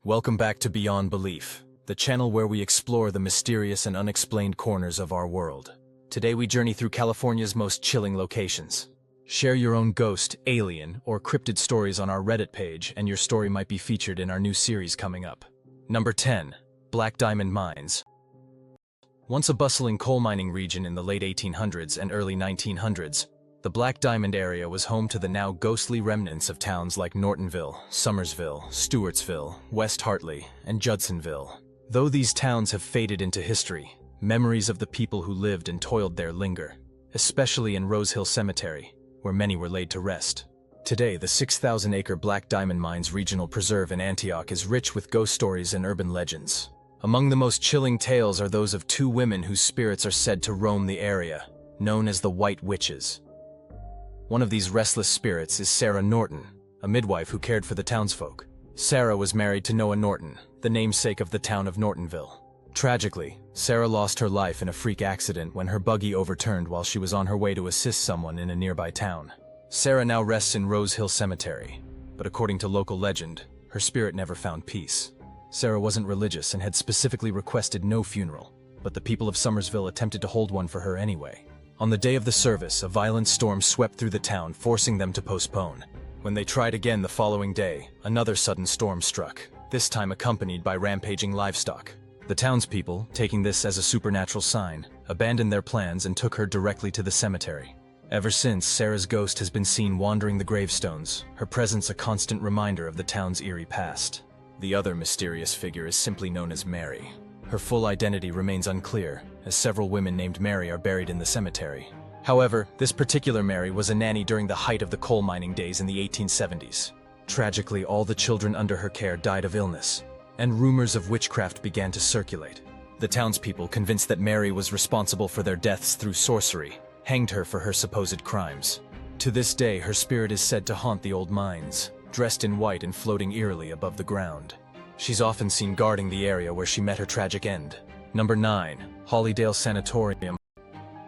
Welcome back to Beyond Belief, the channel where we explore the mysterious and unexplained corners of our world. Today we journey through California's most chilling locations. Share your own ghost, alien, or cryptid stories on our Reddit page, and your story might be featured in our new series coming up. Number 10. Black Diamond Mines. Once a bustling coal mining region in the late 1800s and early 1900s, the Black Diamond area was home to the now ghostly remnants of towns like Nortonville, Summersville, Stewartsville, West Hartley, and Judsonville. Though these towns have faded into history, memories of the people who lived and toiled there linger, especially in Rose Hill Cemetery, where many were laid to rest. Today, the 6,000-acre Black Diamond Mines Regional Preserve in Antioch is rich with ghost stories and urban legends. Among the most chilling tales are those of two women whose spirits are said to roam the area, known as the White Witches. One of these restless spirits is Sarah Norton, a midwife who cared for the townsfolk. Sarah was married to Noah Norton, the namesake of the town of Nortonville. Tragically, Sarah lost her life in a freak accident when her buggy overturned while she was on her way to assist someone in a nearby town. Sarah now rests in Rose Hill Cemetery, but according to local legend, her spirit never found peace. Sarah wasn't religious and had specifically requested no funeral, but the people of Summersville attempted to hold one for her anyway. On the day of the service, a violent storm swept through the town, forcing them to postpone. When they tried again the following day, another sudden storm struck, this time accompanied by rampaging livestock. The townspeople, taking this as a supernatural sign, abandoned their plans and took her directly to the cemetery. Ever since, Sarah's ghost has been seen wandering the gravestones, her presence a constant reminder of the town's eerie past. The other mysterious figure is simply known as Mary. Her full identity remains unclear, as several women named Mary are buried in the cemetery. However, this particular Mary was a nanny during the height of the coal mining days in the 1870s. Tragically, all the children under her care died of illness, and rumors of witchcraft began to circulate. The townspeople, convinced that Mary was responsible for their deaths through sorcery, hanged her for her supposed crimes. To this day, her spirit is said to haunt the old mines, dressed in white and floating eerily above the ground. She's often seen guarding the area where she met her tragic end. Number 9. Hollydale Sanatorium.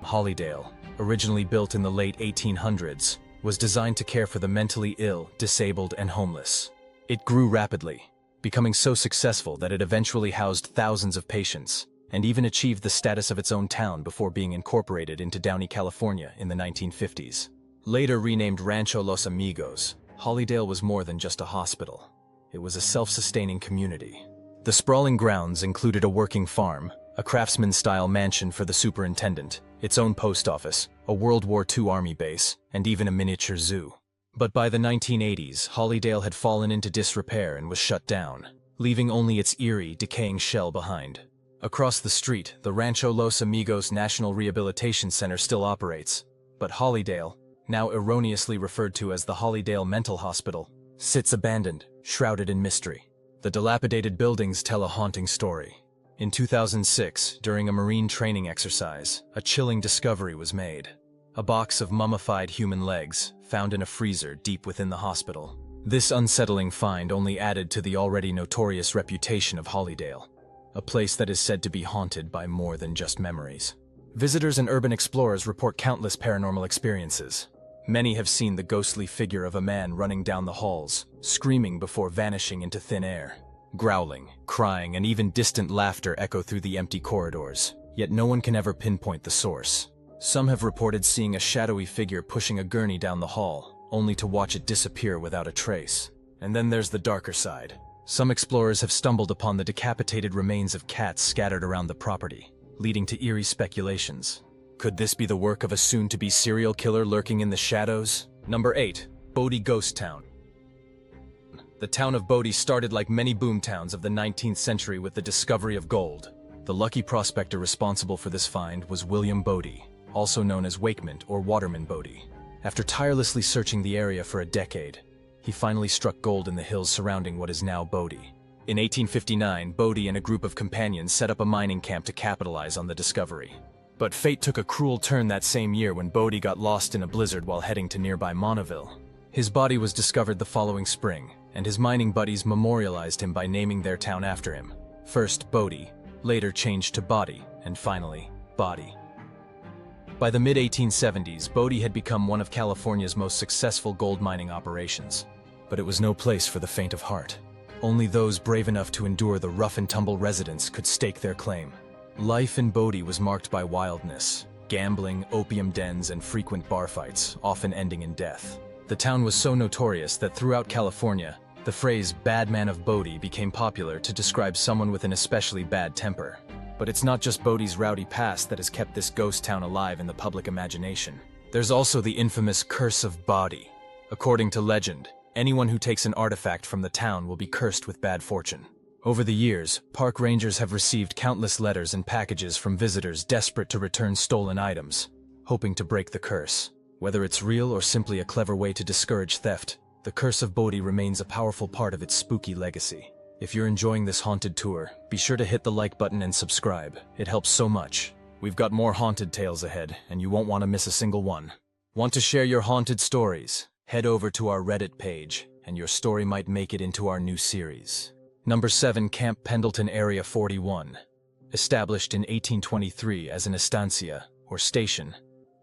Hollydale, originally built in the late 1800s, was designed to care for the mentally ill, disabled, and homeless. It grew rapidly, becoming so successful that it eventually housed thousands of patients, and even achieved the status of its own town before being incorporated into Downey, California in the 1950s. Later renamed Rancho Los Amigos, Hollydale was more than just a hospital. It was a self-sustaining community. The sprawling grounds included a working farm, a craftsman-style mansion for the superintendent, its own post office, a World War II Army base, and even a miniature zoo. But by the 1980s, Hollydale had fallen into disrepair and was shut down, leaving only its eerie, decaying shell behind. Across the street, the Rancho Los Amigos National Rehabilitation Center still operates, but Hollydale, now erroneously referred to as the Hollydale Mental Hospital, sits abandoned, shrouded in mystery. The dilapidated buildings tell a haunting story. In 2006, during a Marine training exercise, a chilling discovery was made. A box of mummified human legs, found in a freezer deep within the hospital. This unsettling find only added to the already notorious reputation of Hollydale, a place that is said to be haunted by more than just memories. Visitors and urban explorers report countless paranormal experiences. Many have seen the ghostly figure of a man running down the halls, screaming before vanishing into thin air. Growling, crying, and even distant laughter echo through the empty corridors, yet no one can ever pinpoint the source. Some have reported seeing a shadowy figure pushing a gurney down the hall, only to watch it disappear without a trace. And then there's the darker side. Some explorers have stumbled upon the decapitated remains of cats scattered around the property, leading to eerie speculations. Could this be the work of a soon-to-be serial killer lurking in the shadows? Number 8. Bodi Ghost Town. The town of Bodi started like many boomtowns of the 19th century with the discovery of gold. The lucky prospector responsible for this find was William Bodi, also known as Wakement or Waterman Bodi. After tirelessly searching the area for a decade, he finally struck gold in the hills surrounding what is now Bodi. In 1859, Bodi and a group of companions set up a mining camp to capitalize on the discovery. But fate took a cruel turn that same year when Bodi got lost in a blizzard while heading to nearby Monteville. His body was discovered the following spring, and his mining buddies memorialized him by naming their town after him. First Bodi, later changed to Bodi, and finally, Bodi. By the mid-1870s, Bodi had become one of California's most successful gold mining operations. But it was no place for the faint of heart. Only those brave enough to endure the rough-and-tumble residents could stake their claim. Life in Bodi was marked by wildness, gambling, opium dens, and frequent bar fights, often ending in death. The town was so notorious that throughout California, the phrase "bad man of Bodi" became popular to describe someone with an especially bad temper. But it's not just Bodi's rowdy past that has kept this ghost town alive in the public imagination. There's also the infamous Curse of Bodi. According to legend, anyone who takes an artifact from the town will be cursed with bad fortune. Over the years, park rangers have received countless letters and packages from visitors desperate to return stolen items, hoping to break the curse. Whether it's real or simply a clever way to discourage theft, the Curse of Bodi remains a powerful part of its spooky legacy. If you're enjoying this haunted tour, be sure to hit the like button and subscribe. It helps so much. We've got more haunted tales ahead, and you won't want to miss a single one. Want to share your haunted stories? Head over to our Reddit page, and your story might make it into our new series. Number 7. Camp Pendleton Area 41. Established in 1823 as an estancia, or station,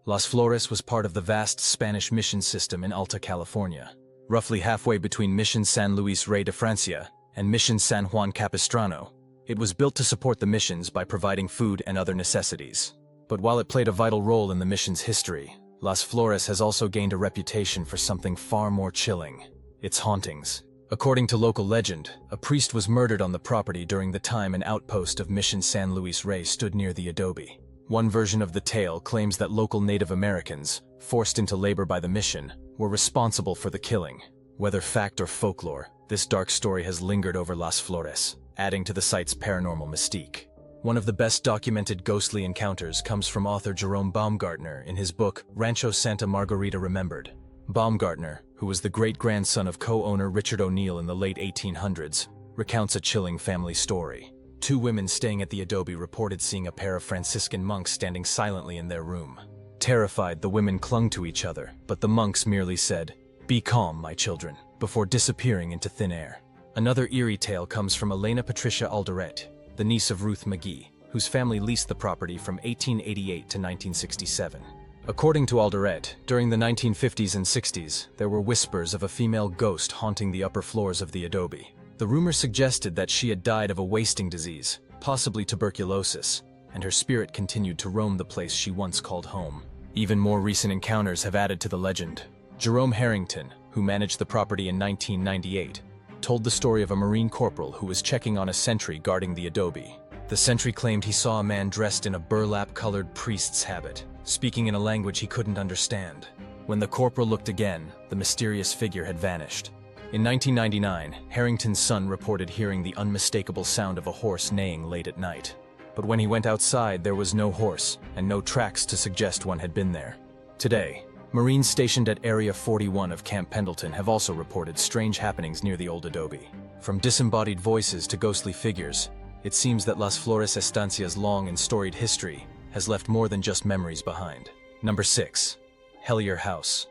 Las Flores was part of the vast Spanish mission system in Alta California, roughly halfway between Mission San Luis Rey de Francia and Mission San Juan Capistrano. It was built to support the missions by providing food and other necessities. But while it played a vital role in the mission's history, Las Flores has also gained a reputation for something far more chilling: its hauntings. According to local legend, a priest was murdered on the property during the time an outpost of Mission San Luis Rey stood near the Adobe. One version of the tale claims that local Native Americans, forced into labor by the mission, were responsible for the killing. Whether fact or folklore, this dark story has lingered over Las Flores, adding to the site's paranormal mystique. One of the best documented ghostly encounters comes from author Jerome Baumgartner in his book Rancho Santa Margarita Remembered. Baumgartner, who was the great-grandson of co-owner Richard O'Neill in the late 1800s, recounts a chilling family story. Two women staying at the Adobe reported seeing a pair of Franciscan monks standing silently in their room. Terrified, the women clung to each other, but the monks merely said, "Be calm, my children," before disappearing into thin air. Another eerie tale comes from Elena Patricia Alderete, the niece of Ruth McGee, whose family leased the property from 1888 to 1967. According to Alderete, during the 1950s and 60s, there were whispers of a female ghost haunting the upper floors of the Adobe. The rumor suggested that she had died of a wasting disease, possibly tuberculosis, and her spirit continued to roam the place she once called home. Even more recent encounters have added to the legend. Jerome Harrington, who managed the property in 1998, told the story of a Marine corporal who was checking on a sentry guarding the Adobe. The sentry claimed he saw a man dressed in a burlap-colored priest's habit, speaking in a language he couldn't understand. When the corporal looked again, the mysterious figure had vanished. In 1999, Harrington's son reported hearing the unmistakable sound of a horse neighing late at night. But when he went outside, there was no horse, and no tracks to suggest one had been there. Today, Marines stationed at Area 41 of Camp Pendleton have also reported strange happenings near the old Adobe. From disembodied voices to ghostly figures, it seems that Las Flores Estancia's long and storied history has left more than just memories behind. Number 6. Hellier House.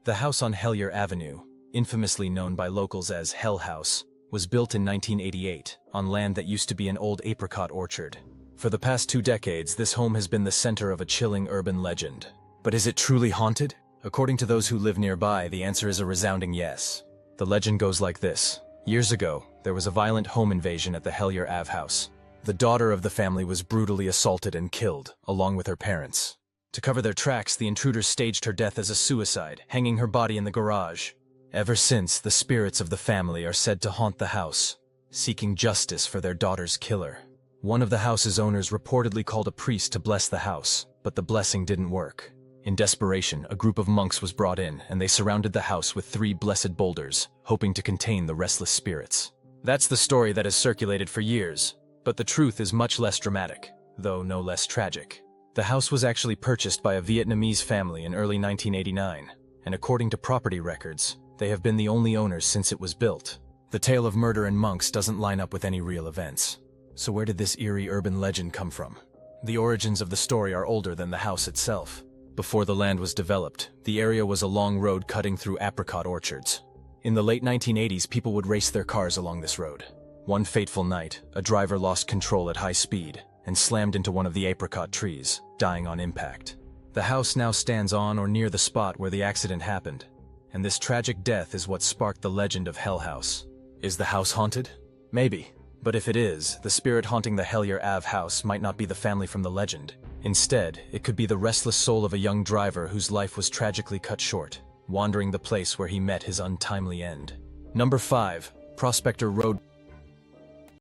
The house on Hellier Avenue, infamously known by locals as Hell House, was built in 1988 on land that used to be an old apricot orchard. For the past 2 decades, this home has been the center of a chilling urban legend. But is it truly haunted? According to those who live nearby, the answer is a resounding yes. The legend goes like this. Years ago, there was a violent home invasion at the Hellier Ave house. The daughter of the family was brutally assaulted and killed, along with her parents. To cover their tracks, the intruders staged her death as a suicide, hanging her body in the garage. Ever since, the spirits of the family are said to haunt the house, seeking justice for their daughter's killer. One of the house's owners reportedly called a priest to bless the house, but the blessing didn't work. In desperation, a group of monks was brought in, and they surrounded the house with 3 blessed boulders, hoping to contain the restless spirits. That's the story that has circulated for years, but the truth is much less dramatic, though no less tragic. The house was actually purchased by a Vietnamese family in early 1989, and according to property records, they have been the only owners since it was built. The tale of murder and monks doesn't line up with any real events. So where did this eerie urban legend come from? The origins of the story are older than the house itself. Before the land was developed, the area was a long road cutting through apricot orchards. In the late 1980s, people would race their cars along this road. One fateful night, a driver lost control at high speed and slammed into one of the apricot trees, dying on impact. The house now stands on or near the spot where the accident happened, and this tragic death is what sparked the legend of Hell House. Is the house haunted? Maybe. But if it is, the spirit haunting the Hellier Ave house might not be the family from the legend. Instead, it could be the restless soul of a young driver whose life was tragically cut short, wandering the place where he met his untimely end. Number 5. Prospector Road.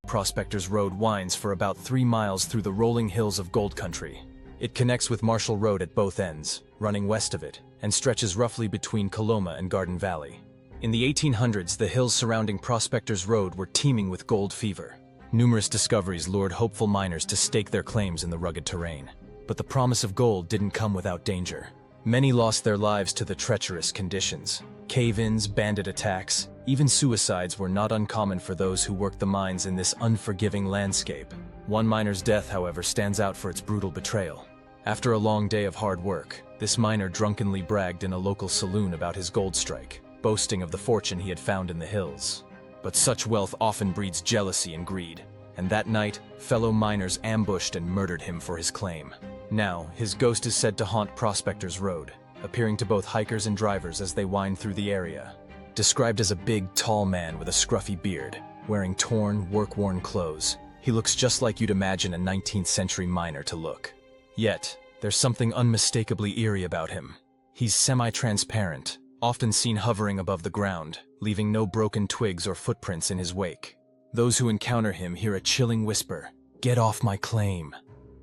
Prospector's Road winds for about 3 miles through the rolling hills of Gold Country. It connects with Marshall Road at both ends, running west of it, and stretches roughly between Coloma and Garden Valley. In the 1800s, the hills surrounding Prospector's Road were teeming with gold fever. Numerous discoveries lured hopeful miners to stake their claims in the rugged terrain. But the promise of gold didn't come without danger. Many lost their lives to the treacherous conditions. Cave-ins, bandit attacks, even suicides were not uncommon for those who worked the mines in this unforgiving landscape. One miner's death, however, stands out for its brutal betrayal. After a long day of hard work, this miner drunkenly bragged in a local saloon about his gold strike, boasting of the fortune he had found in the hills. But such wealth often breeds jealousy and greed, and that night, fellow miners ambushed and murdered him for his claim. Now, his ghost is said to haunt Prospector's Road, appearing to both hikers and drivers as they wind through the area. Described as a big, tall man with a scruffy beard, wearing torn, work-worn clothes, he looks just like you'd imagine a 19th century miner to look. Yet, there's something unmistakably eerie about him. He's semi-transparent, often seen hovering above the ground, leaving no broken twigs or footprints in his wake. Those who encounter him hear a chilling whisper, "Get off my claim."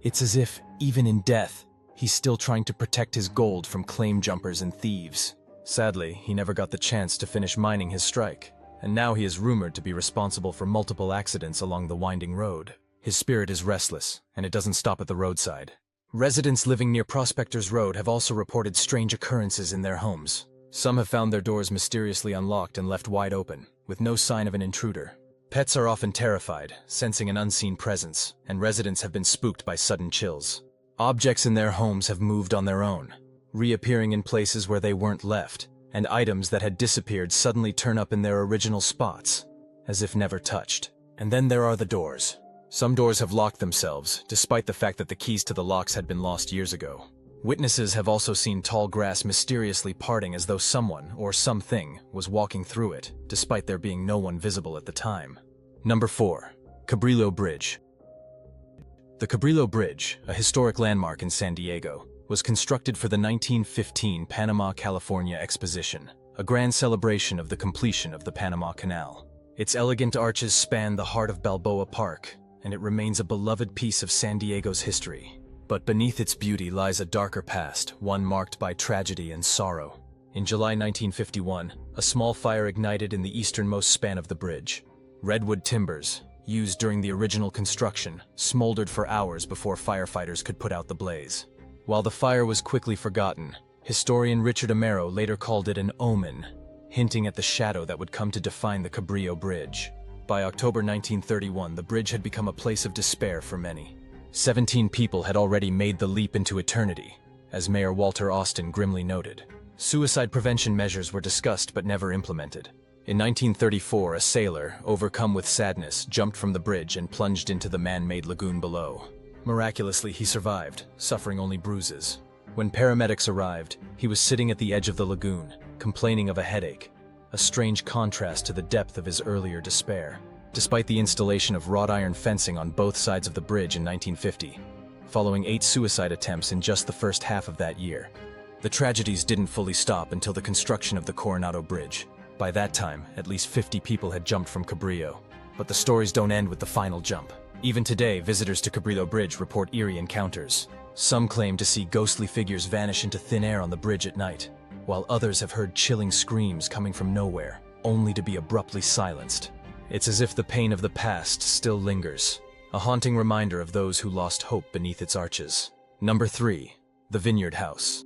It's as if, even in death, he's still trying to protect his gold from claim jumpers and thieves. Sadly, he never got the chance to finish mining his strike, and now he is rumored to be responsible for multiple accidents along the winding road. His spirit is restless, and it doesn't stop at the roadside. Residents living near Prospector's Road have also reported strange occurrences in their homes. Some have found their doors mysteriously unlocked and left wide open, with no sign of an intruder. Pets are often terrified, sensing an unseen presence, and residents have been spooked by sudden chills. Objects in their homes have moved on their own, reappearing in places where they weren't left, and items that had disappeared suddenly turn up in their original spots, as if never touched. And then there are the doors. Some doors have locked themselves, despite the fact that the keys to the locks had been lost years ago. Witnesses have also seen tall grass mysteriously parting as though someone, or something, was walking through it, despite there being no one visible at the time. Number 4. Cabrillo Bridge. The Cabrillo Bridge, a historic landmark in San Diego, was constructed for the 1915 Panama, California Exposition, a grand celebration of the completion of the Panama Canal. Its elegant arches span the heart of Balboa Park, and it remains a beloved piece of San Diego's history. But beneath its beauty lies a darker past, one marked by tragedy and sorrow. In July 1951, a small fire ignited in the easternmost span of the bridge. Redwood timbers, used during the original construction, smoldered for hours before firefighters could put out the blaze. While the fire was quickly forgotten, historian Richard Amaro later called it an omen, hinting at the shadow that would come to define the Cabrillo Bridge. By October 1931, the bridge had become a place of despair for many. 17 people had already made the leap into eternity, as Mayor Walter Austin grimly noted. Suicide prevention measures were discussed but never implemented. In 1934, a sailor, overcome with sadness, jumped from the bridge and plunged into the man-made lagoon below. Miraculously, he survived, suffering only bruises. When paramedics arrived, he was sitting at the edge of the lagoon, complaining of a headache, a strange contrast to the depth of his earlier despair. Despite the installation of wrought iron fencing on both sides of the bridge in 1950, following 8 suicide attempts in just the first half of that year, the tragedies didn't fully stop until the construction of the Coronado Bridge. By that time, at least 50 people had jumped from Cabrillo. But the stories don't end with the final jump. Even today, visitors to Cabrillo Bridge report eerie encounters. Some claim to see ghostly figures vanish into thin air on the bridge at night, while others have heard chilling screams coming from nowhere, only to be abruptly silenced. It's as if the pain of the past still lingers, a haunting reminder of those who lost hope beneath its arches. Number 3. The Vineyard House.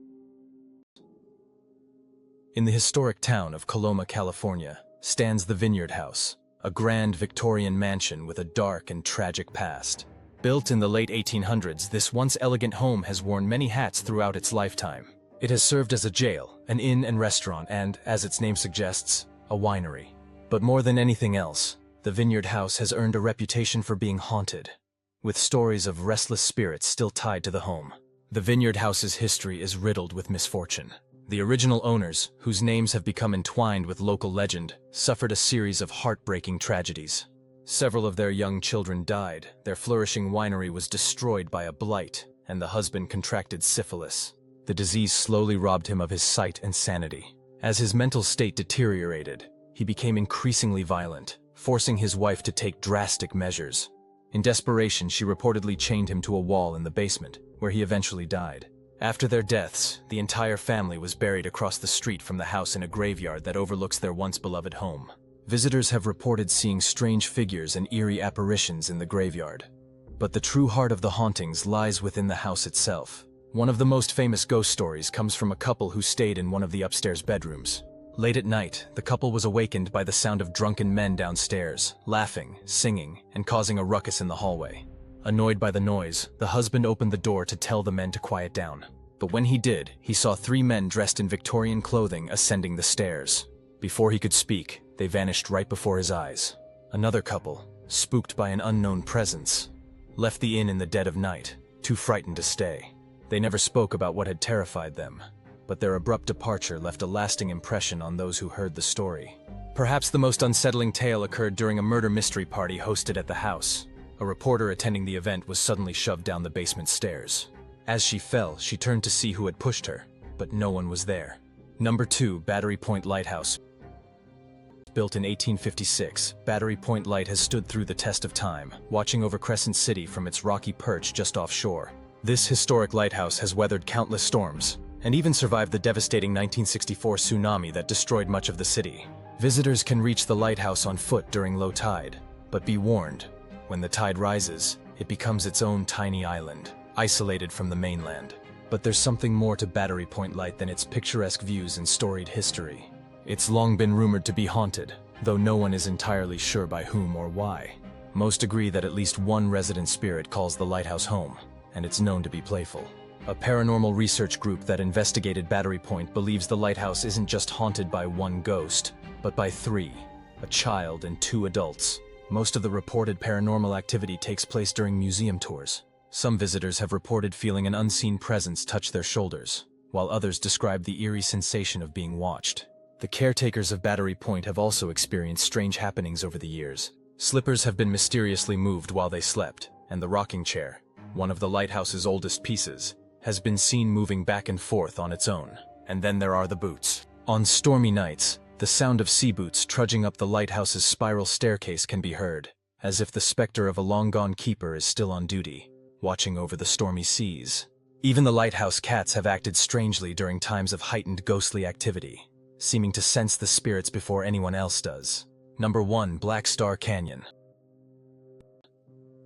In the historic town of Coloma, California, stands the Vineyard House, a grand Victorian mansion with a dark and tragic past. Built in the late 1800s, this once elegant home has worn many hats throughout its lifetime. It has served as a jail, an inn and restaurant, and, as its name suggests, a winery. But more than anything else, the Vineyard House has earned a reputation for being haunted, with stories of restless spirits still tied to the home. The Vineyard House's history is riddled with misfortune. The original owners, whose names have become entwined with local legend, suffered a series of heartbreaking tragedies. Several of their young children died, their flourishing winery was destroyed by a blight, and the husband contracted syphilis. The disease slowly robbed him of his sight and sanity. As his mental state deteriorated, he became increasingly violent, forcing his wife to take drastic measures. In desperation, she reportedly chained him to a wall in the basement, where he eventually died. After their deaths, the entire family was buried across the street from the house in a graveyard that overlooks their once beloved home. Visitors have reported seeing strange figures and eerie apparitions in the graveyard. But the true heart of the hauntings lies within the house itself. One of the most famous ghost stories comes from a couple who stayed in one of the upstairs bedrooms. Late at night, the couple was awakened by the sound of drunken men downstairs, laughing, singing, and causing a ruckus in the hallway. Annoyed by the noise, the husband opened the door to tell the men to quiet down. But when he did, he saw 3 men dressed in Victorian clothing ascending the stairs. Before he could speak, they vanished right before his eyes. Another couple, spooked by an unknown presence, left the inn in the dead of night, too frightened to stay. They never spoke about what had terrified them, but their abrupt departure left a lasting impression on those who heard the story. Perhaps the most unsettling tale occurred during a murder mystery party hosted at the house. A reporter attending the event was suddenly shoved down the basement stairs. As she fell, she turned to see who had pushed her, but no one was there. Number 2, Battery Point Lighthouse. Built in 1856, Battery Point Light has stood through the test of time, watching over Crescent City from its rocky perch just offshore. This historic lighthouse has weathered countless storms, and even survived the devastating 1964 tsunami that destroyed much of the city. Visitors can reach the lighthouse on foot during low tide, but be warned, when the tide rises, it becomes its own tiny island, isolated from the mainland. But there's something more to Battery Point Light than its picturesque views and storied history. It's long been rumored to be haunted, though no one is entirely sure by whom or why. Most agree that at least one resident spirit calls the lighthouse home, and it's known to be playful. A paranormal research group that investigated Battery Point believes the lighthouse isn't just haunted by one ghost, but by 3, a child and 2 adults. Most of the reported paranormal activity takes place during museum tours. Some visitors have reported feeling an unseen presence touch their shoulders, while others describe the eerie sensation of being watched. The caretakers of Battery Point have also experienced strange happenings over the years. Slippers have been mysteriously moved while they slept, and the rocking chair, one of the lighthouse's oldest pieces, has been seen moving back and forth on its own. And then there are the boots. On stormy nights, the sound of sea boots trudging up the lighthouse's spiral staircase can be heard, as if the specter of a long-gone keeper is still on duty, watching over the stormy seas. Even the lighthouse cats have acted strangely during times of heightened ghostly activity, seeming to sense the spirits before anyone else does. Number 1, Black Star Canyon.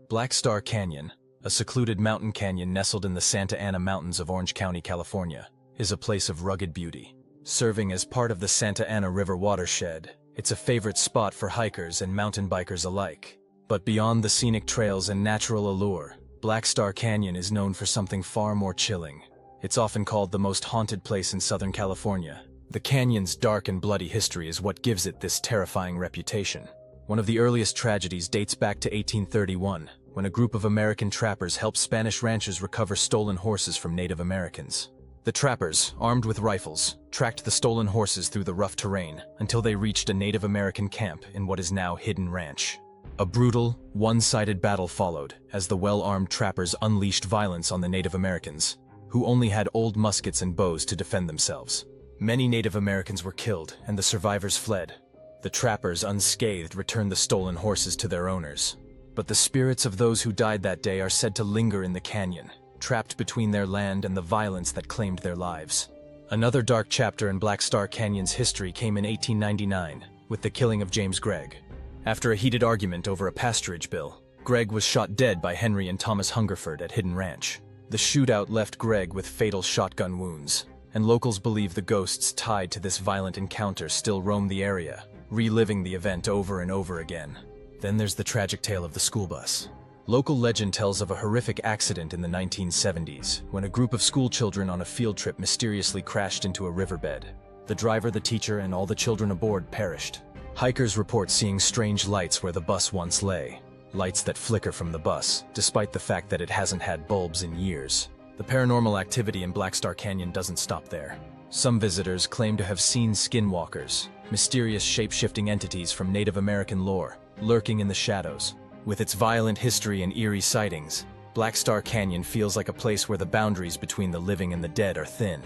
Black Star Canyon, a secluded mountain canyon nestled in the Santa Ana Mountains of Orange County, California, is a place of rugged beauty. Serving as part of the Santa Ana River watershed, it's a favorite spot for hikers and mountain bikers alike. But beyond the scenic trails and natural allure, Black Star Canyon is known for something far more chilling. It's often called the most haunted place in Southern California. The canyon's dark and bloody history is what gives it this terrifying reputation. One of the earliest tragedies dates back to 1831, when a group of American trappers helped Spanish ranchers recover stolen horses from Native Americans. The trappers, armed with rifles, tracked the stolen horses through the rough terrain until they reached a Native American camp in what is now Hidden Ranch. A brutal, one-sided battle followed as the well-armed trappers unleashed violence on the Native Americans, who only had old muskets and bows to defend themselves. Many Native Americans were killed and the survivors fled. The trappers, unscathed, returned the stolen horses to their owners. But the spirits of those who died that day are said to linger in the canyon, trapped between their land and the violence that claimed their lives. Another dark chapter in Black Star Canyon's history came in 1899, with the killing of James Gregg. After a heated argument over a pasturage bill, Gregg was shot dead by Henry and Thomas Hungerford at Hidden Ranch. The shootout left Gregg with fatal shotgun wounds, and locals believe the ghosts tied to this violent encounter still roam the area, reliving the event over and over again. Then there's the tragic tale of the school bus. Local legend tells of a horrific accident in the 1970s, when a group of school children on a field trip mysteriously crashed into a riverbed. The driver, the teacher, and all the children aboard perished. Hikers report seeing strange lights where the bus once lay, lights that flicker from the bus, despite the fact that it hasn't had bulbs in years. The paranormal activity in Black Star Canyon doesn't stop there. Some visitors claim to have seen skinwalkers, mysterious shape-shifting entities from Native American lore, lurking in the shadows. With its violent history and eerie sightings, Black Star Canyon feels like a place where the boundaries between the living and the dead are thin.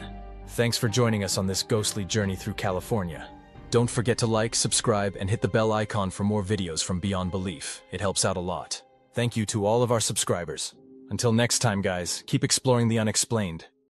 Thanks for joining us on this ghostly journey through California. Don't forget to like, subscribe, and hit the bell icon for more videos from Beyond Belief. It helps out a lot. Thank you to all of our subscribers. Until next time, guys, keep exploring the unexplained.